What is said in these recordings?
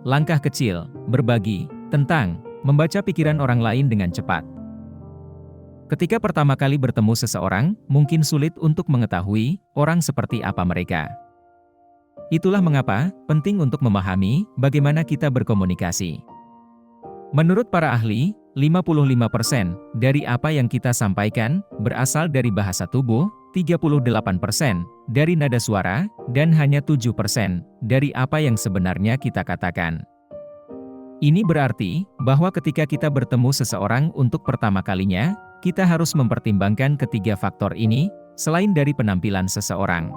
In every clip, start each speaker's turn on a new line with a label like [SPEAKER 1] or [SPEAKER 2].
[SPEAKER 1] Langkah kecil, berbagi, tentang membaca pikiran orang lain dengan cepat. Ketika pertama kali bertemu seseorang, mungkin sulit untuk mengetahui orang seperti apa mereka. Itulah mengapa penting untuk memahami bagaimana kita berkomunikasi. Menurut para ahli, 55% dari apa yang kita sampaikan berasal dari bahasa tubuh, 38% dari nada suara, dan hanya 7% dari apa yang sebenarnya kita katakan. Ini berarti bahwa ketika kita bertemu seseorang untuk pertama kalinya, kita harus mempertimbangkan ketiga faktor ini, selain dari penampilan seseorang.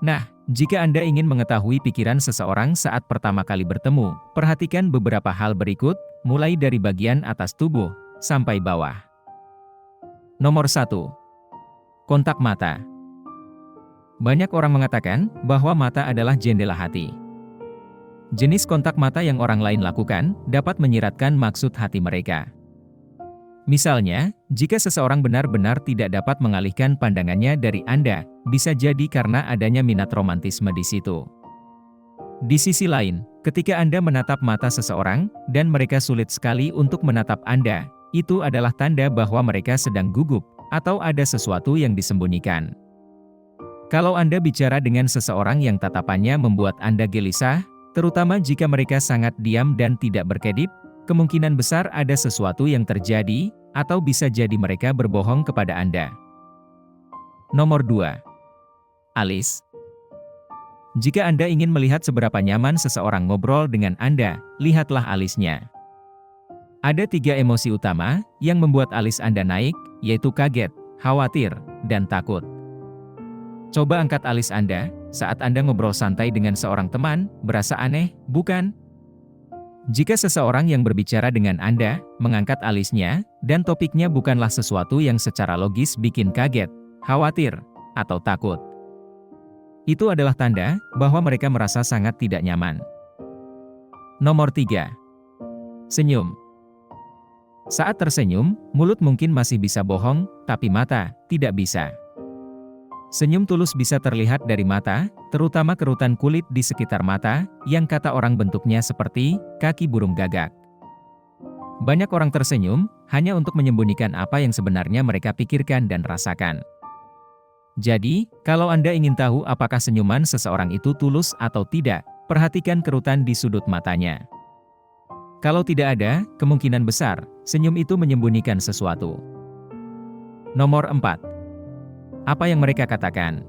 [SPEAKER 1] Nah, jika Anda ingin mengetahui pikiran seseorang saat pertama kali bertemu, perhatikan beberapa hal berikut, mulai dari bagian atas tubuh sampai bawah. Nomor 1. Kontak mata. Banyak orang mengatakan bahwa mata adalah jendela hati. Jenis kontak mata yang orang lain lakukan dapat menyiratkan maksud hati mereka. Misalnya, jika seseorang benar-benar tidak dapat mengalihkan pandangannya dari Anda, bisa jadi karena adanya minat romantisme di situ. Di sisi lain, ketika Anda menatap mata seseorang, dan mereka sulit sekali untuk menatap Anda, itu adalah tanda bahwa mereka sedang gugup, atau ada sesuatu yang disembunyikan. Kalau Anda bicara dengan seseorang yang tatapannya membuat Anda gelisah, terutama jika mereka sangat diam dan tidak berkedip, kemungkinan besar ada sesuatu yang terjadi, atau bisa jadi mereka berbohong kepada Anda. Nomor 2. Alis. Jika Anda ingin melihat seberapa nyaman seseorang ngobrol dengan Anda, lihatlah alisnya. Ada 3 emosi utama yang membuat alis Anda naik, yaitu kaget, khawatir, dan takut. Coba angkat alis Anda saat Anda ngobrol santai dengan seorang teman, berasa aneh, bukan? Jika seseorang yang berbicara dengan Anda mengangkat alisnya, dan topiknya bukanlah sesuatu yang secara logis bikin kaget, khawatir, atau takut, itu adalah tanda bahwa mereka merasa sangat tidak nyaman. Nomor 3. Senyum. Saat tersenyum, mulut mungkin masih bisa bohong, tapi mata tidak bisa. Senyum tulus bisa terlihat dari mata, terutama kerutan kulit di sekitar mata, yang kata orang bentuknya seperti kaki burung gagak. Banyak orang tersenyum hanya untuk menyembunyikan apa yang sebenarnya mereka pikirkan dan rasakan. Jadi, kalau Anda ingin tahu apakah senyuman seseorang itu tulus atau tidak, perhatikan kerutan di sudut matanya. Kalau tidak ada, kemungkinan besar senyum itu menyembunyikan sesuatu. Nomor 4. Apa yang mereka katakan.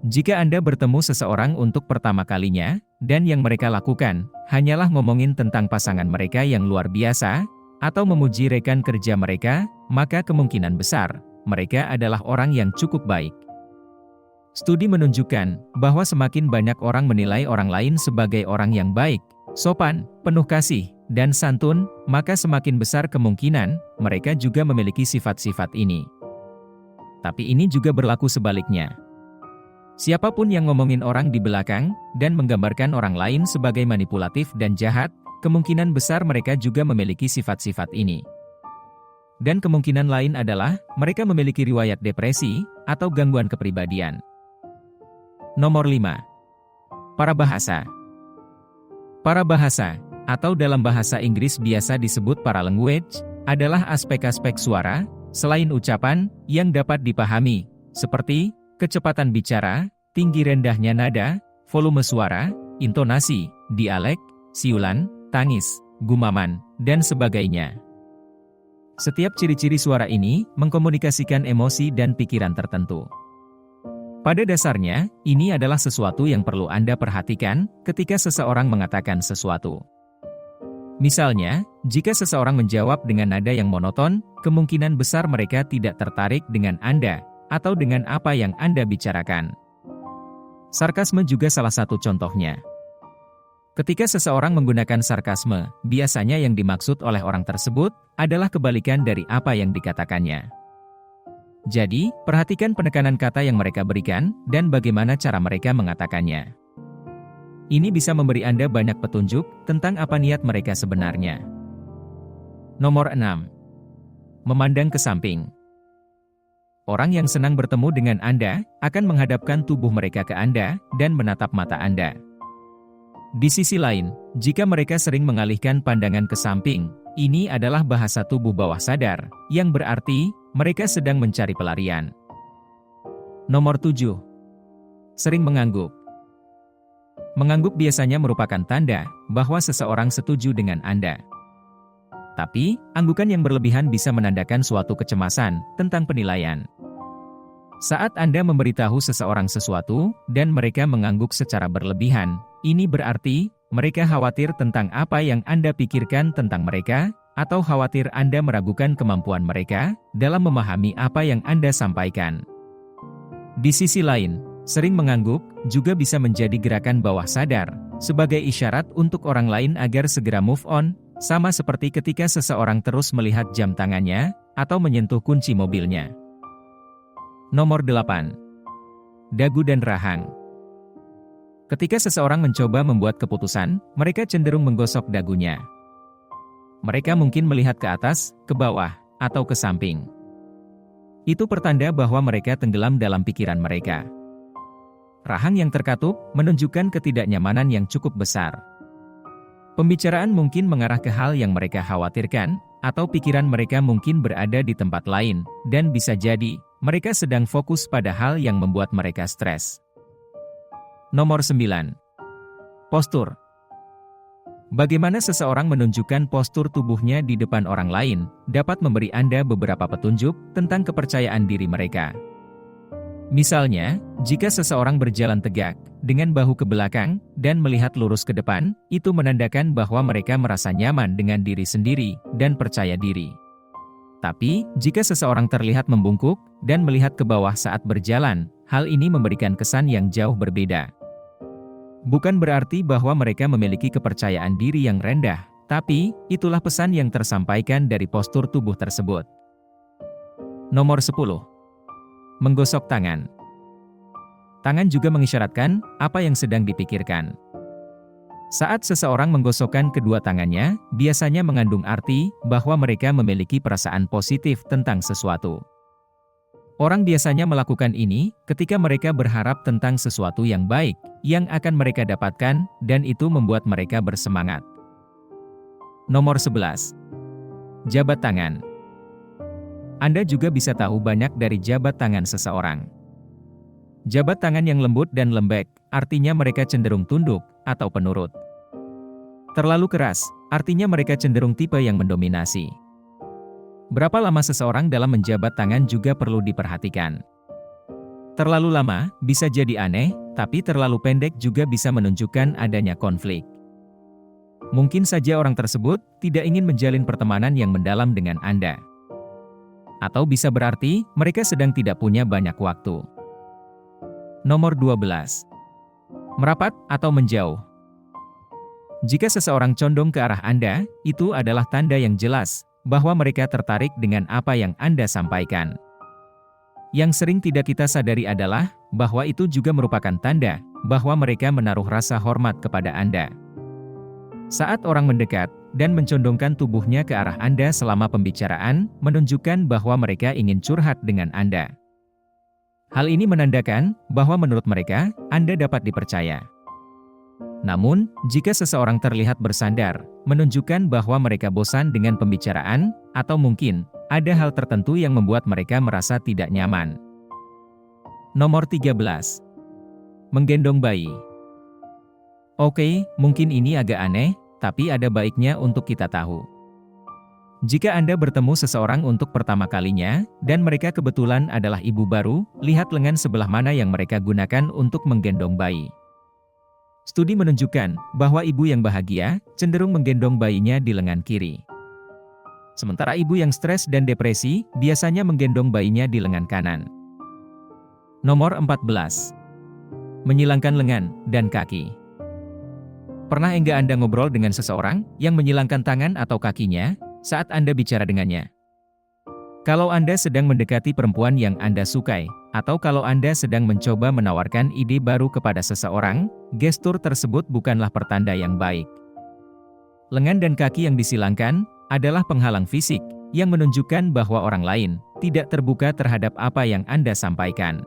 [SPEAKER 1] Jika Anda bertemu seseorang untuk pertama kalinya, dan yang mereka lakukan hanyalah ngomongin tentang pasangan mereka yang luar biasa, atau memuji rekan kerja mereka, maka kemungkinan besar mereka adalah orang yang cukup baik. Studi menunjukkan bahwa semakin banyak orang menilai orang lain sebagai orang yang baik, sopan, penuh kasih, dan santun, maka semakin besar kemungkinan mereka juga memiliki sifat-sifat ini. Tapi ini juga berlaku sebaliknya. Siapapun yang ngomongin orang di belakang, dan menggambarkan orang lain sebagai manipulatif dan jahat, kemungkinan besar mereka juga memiliki sifat-sifat ini. Dan kemungkinan lain adalah, mereka memiliki riwayat depresi, atau gangguan kepribadian. Nomor 5. Parabahasa. Parabahasa, atau dalam bahasa Inggris biasa disebut paralanguage, adalah aspek-aspek suara, selain ucapan, yang dapat dipahami, seperti kecepatan bicara, tinggi rendahnya nada, volume suara, intonasi, dialek, siulan, tangis, gumaman, dan sebagainya. Setiap ciri-ciri suara ini mengkomunikasikan emosi dan pikiran tertentu. Pada dasarnya, ini adalah sesuatu yang perlu Anda perhatikan ketika seseorang mengatakan sesuatu. Misalnya, jika seseorang menjawab dengan nada yang monoton, kemungkinan besar mereka tidak tertarik dengan Anda, atau dengan apa yang Anda bicarakan. Sarkasme juga salah satu contohnya. Ketika seseorang menggunakan sarkasme, biasanya yang dimaksud oleh orang tersebut adalah kebalikan dari apa yang dikatakannya. Jadi, perhatikan penekanan kata yang mereka berikan, dan bagaimana cara mereka mengatakannya. Ini bisa memberi Anda banyak petunjuk tentang apa niat mereka sebenarnya. Nomor 6. Memandang ke samping. Orang yang senang bertemu dengan Anda akan menghadapkan tubuh mereka ke Anda dan menatap mata Anda. Di sisi lain, jika mereka sering mengalihkan pandangan ke samping, ini adalah bahasa tubuh bawah sadar, yang berarti mereka sedang mencari pelarian. Nomor 7. Sering mengangguk. Mengangguk biasanya merupakan tanda bahwa seseorang setuju dengan Anda. Tapi, anggukan yang berlebihan bisa menandakan suatu kecemasan tentang penilaian. Saat Anda memberitahu seseorang sesuatu, dan mereka mengangguk secara berlebihan, ini berarti mereka khawatir tentang apa yang Anda pikirkan tentang mereka, atau khawatir Anda meragukan kemampuan mereka dalam memahami apa yang Anda sampaikan. Di sisi lain, sering mengangguk juga bisa menjadi gerakan bawah sadar, sebagai isyarat untuk orang lain agar segera move on, sama seperti ketika seseorang terus melihat jam tangannya, atau menyentuh kunci mobilnya. Nomor 8. Dagu dan rahang. Ketika seseorang mencoba membuat keputusan, mereka cenderung menggosok dagunya. Mereka mungkin melihat ke atas, ke bawah, atau ke samping. Itu pertanda bahwa mereka tenggelam dalam pikiran mereka. Rahang yang terkatup menunjukkan ketidaknyamanan yang cukup besar. Pembicaraan mungkin mengarah ke hal yang mereka khawatirkan, atau pikiran mereka mungkin berada di tempat lain, dan bisa jadi mereka sedang fokus pada hal yang membuat mereka stres. Nomor 9. Postur. Bagaimana seseorang menunjukkan postur tubuhnya di depan orang lain dapat memberi Anda beberapa petunjuk tentang kepercayaan diri mereka. Misalnya, jika seseorang berjalan tegak, dengan bahu ke belakang, dan melihat lurus ke depan, itu menandakan bahwa mereka merasa nyaman dengan diri sendiri dan percaya diri. Tapi, jika seseorang terlihat membungkuk dan melihat ke bawah saat berjalan, hal ini memberikan kesan yang jauh berbeda. Bukan berarti bahwa mereka memiliki kepercayaan diri yang rendah, tapi itulah pesan yang tersampaikan dari postur tubuh tersebut. Nomor 10. Menggosok tangan. Tangan juga mengisyaratkan apa yang sedang dipikirkan. Saat seseorang menggosokkan kedua tangannya, biasanya mengandung arti bahwa mereka memiliki perasaan positif tentang sesuatu. Orang biasanya melakukan ini ketika mereka berharap tentang sesuatu yang baik yang akan mereka dapatkan, dan itu membuat mereka bersemangat. Nomor 11. Jabat tangan. Anda juga bisa tahu banyak dari jabat tangan seseorang. Jabat tangan yang lembut dan lembek, artinya mereka cenderung tunduk atau penurut. Terlalu keras, artinya mereka cenderung tipe yang mendominasi. Berapa lama seseorang dalam menjabat tangan juga perlu diperhatikan. Terlalu lama bisa jadi aneh, tapi terlalu pendek juga bisa menunjukkan adanya konflik. Mungkin saja orang tersebut tidak ingin menjalin pertemanan yang mendalam dengan Anda. Atau bisa berarti mereka sedang tidak punya banyak waktu. Nomor 12. Merapat atau menjauh. Jika seseorang condong ke arah Anda, itu adalah tanda yang jelas bahwa mereka tertarik dengan apa yang Anda sampaikan. Yang sering tidak kita sadari adalah bahwa itu juga merupakan tanda bahwa mereka menaruh rasa hormat kepada Anda. Saat orang mendekat dan mencondongkan tubuhnya ke arah Anda selama pembicaraan, menunjukkan bahwa mereka ingin curhat dengan Anda. Hal ini menandakan bahwa menurut mereka, Anda dapat dipercaya. Namun, jika seseorang terlihat bersandar, menunjukkan bahwa mereka bosan dengan pembicaraan, atau mungkin ada hal tertentu yang membuat mereka merasa tidak nyaman. Nomor 13. Menggendong bayi. Oke, mungkin ini agak aneh, tapi ada baiknya untuk kita tahu. Jika Anda bertemu seseorang untuk pertama kalinya, dan mereka kebetulan adalah ibu baru, lihat lengan sebelah mana yang mereka gunakan untuk menggendong bayi. Studi menunjukkan bahwa ibu yang bahagia cenderung menggendong bayinya di lengan kiri. Sementara ibu yang stres dan depresi biasanya menggendong bayinya di lengan kanan. Nomor 14. Menyilangkan lengan dan kaki. Pernah enggak Anda ngobrol dengan seseorang yang menyilangkan tangan atau kakinya saat Anda bicara dengannya? Kalau Anda sedang mendekati perempuan yang Anda sukai, atau kalau Anda sedang mencoba menawarkan ide baru kepada seseorang, gestur tersebut bukanlah pertanda yang baik. Lengan dan kaki yang disilangkan adalah penghalang fisik yang menunjukkan bahwa orang lain tidak terbuka terhadap apa yang Anda sampaikan.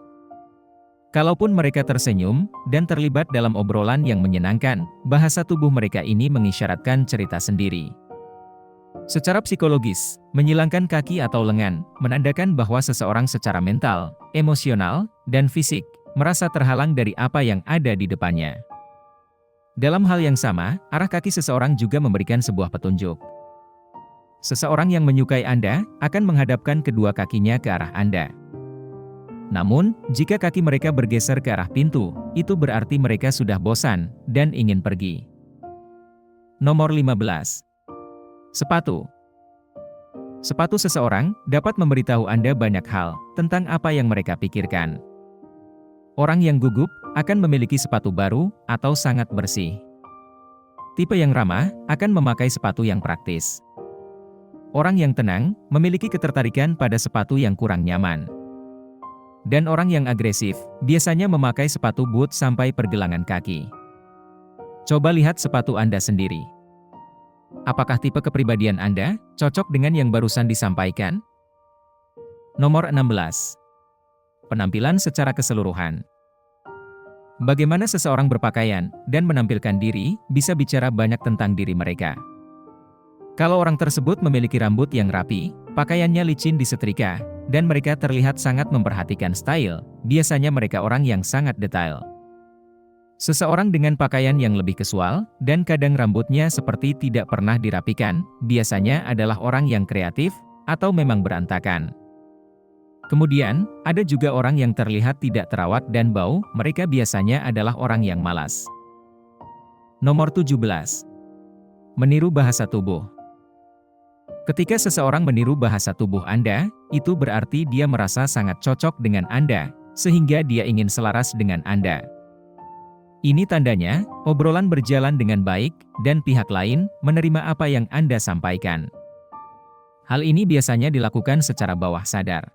[SPEAKER 1] Kalaupun mereka tersenyum dan terlibat dalam obrolan yang menyenangkan, bahasa tubuh mereka ini mengisyaratkan cerita sendiri. Secara psikologis, menyilangkan kaki atau lengan menandakan bahwa seseorang secara mental, emosional, dan fisik merasa terhalang dari apa yang ada di depannya. Dalam hal yang sama, arah kaki seseorang juga memberikan sebuah petunjuk. Seseorang yang menyukai Anda akan menghadapkan kedua kakinya ke arah Anda. Namun, jika kaki mereka bergeser ke arah pintu, itu berarti mereka sudah bosan dan ingin pergi. Nomor 15. Sepatu. Sepatu seseorang dapat memberitahu Anda banyak hal tentang apa yang mereka pikirkan. Orang yang gugup akan memiliki sepatu baru atau sangat bersih. Tipe yang ramah akan memakai sepatu yang praktis. Orang yang tenang memiliki ketertarikan pada sepatu yang kurang nyaman. Dan orang yang agresif biasanya memakai sepatu boot sampai pergelangan kaki. Coba lihat sepatu Anda sendiri. Apakah tipe kepribadian Anda cocok dengan yang barusan disampaikan? Nomor 16. Penampilan secara keseluruhan. Bagaimana seseorang berpakaian dan menampilkan diri bisa bicara banyak tentang diri mereka. Kalau orang tersebut memiliki rambut yang rapi, pakaiannya licin disetrika, dan mereka terlihat sangat memperhatikan style, biasanya mereka orang yang sangat detail. Seseorang dengan pakaian yang lebih casual, dan kadang rambutnya seperti tidak pernah dirapikan, biasanya adalah orang yang kreatif, atau memang berantakan. Kemudian, ada juga orang yang terlihat tidak terawat dan bau, mereka biasanya adalah orang yang malas. Nomor 17. Meniru bahasa tubuh. Ketika seseorang meniru bahasa tubuh Anda, itu berarti dia merasa sangat cocok dengan Anda, sehingga dia ingin selaras dengan Anda. Ini tandanya, obrolan berjalan dengan baik, dan pihak lain menerima apa yang Anda sampaikan. Hal ini biasanya dilakukan secara bawah sadar.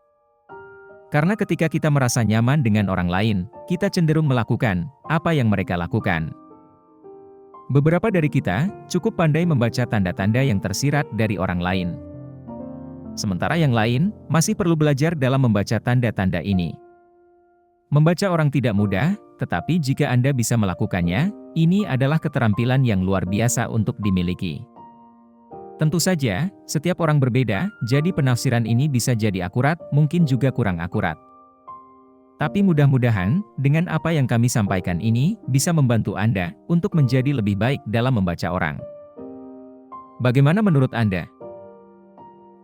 [SPEAKER 1] Karena ketika kita merasa nyaman dengan orang lain, kita cenderung melakukan apa yang mereka lakukan. Beberapa dari kita cukup pandai membaca tanda-tanda yang tersirat dari orang lain. Sementara yang lain masih perlu belajar dalam membaca tanda-tanda ini. Membaca orang tidak mudah, tetapi jika Anda bisa melakukannya, ini adalah keterampilan yang luar biasa untuk dimiliki. Tentu saja, setiap orang berbeda, jadi penafsiran ini bisa jadi akurat, mungkin juga kurang akurat. Tapi mudah-mudahan, dengan apa yang kami sampaikan ini, bisa membantu Anda untuk menjadi lebih baik dalam membaca orang. Bagaimana menurut Anda?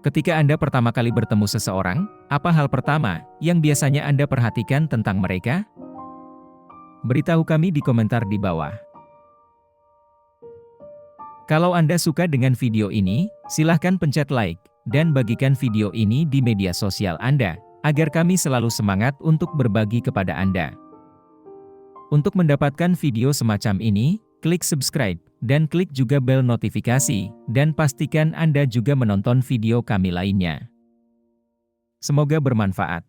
[SPEAKER 1] Ketika Anda pertama kali bertemu seseorang, apa hal pertama yang biasanya Anda perhatikan tentang mereka? Beritahu kami di komentar di bawah. Kalau Anda suka dengan video ini, silahkan pencet like, dan bagikan video ini di media sosial Anda, agar kami selalu semangat untuk berbagi kepada Anda. Untuk mendapatkan video semacam ini, klik subscribe, dan klik juga bel notifikasi, dan pastikan Anda juga menonton video kami lainnya. Semoga bermanfaat.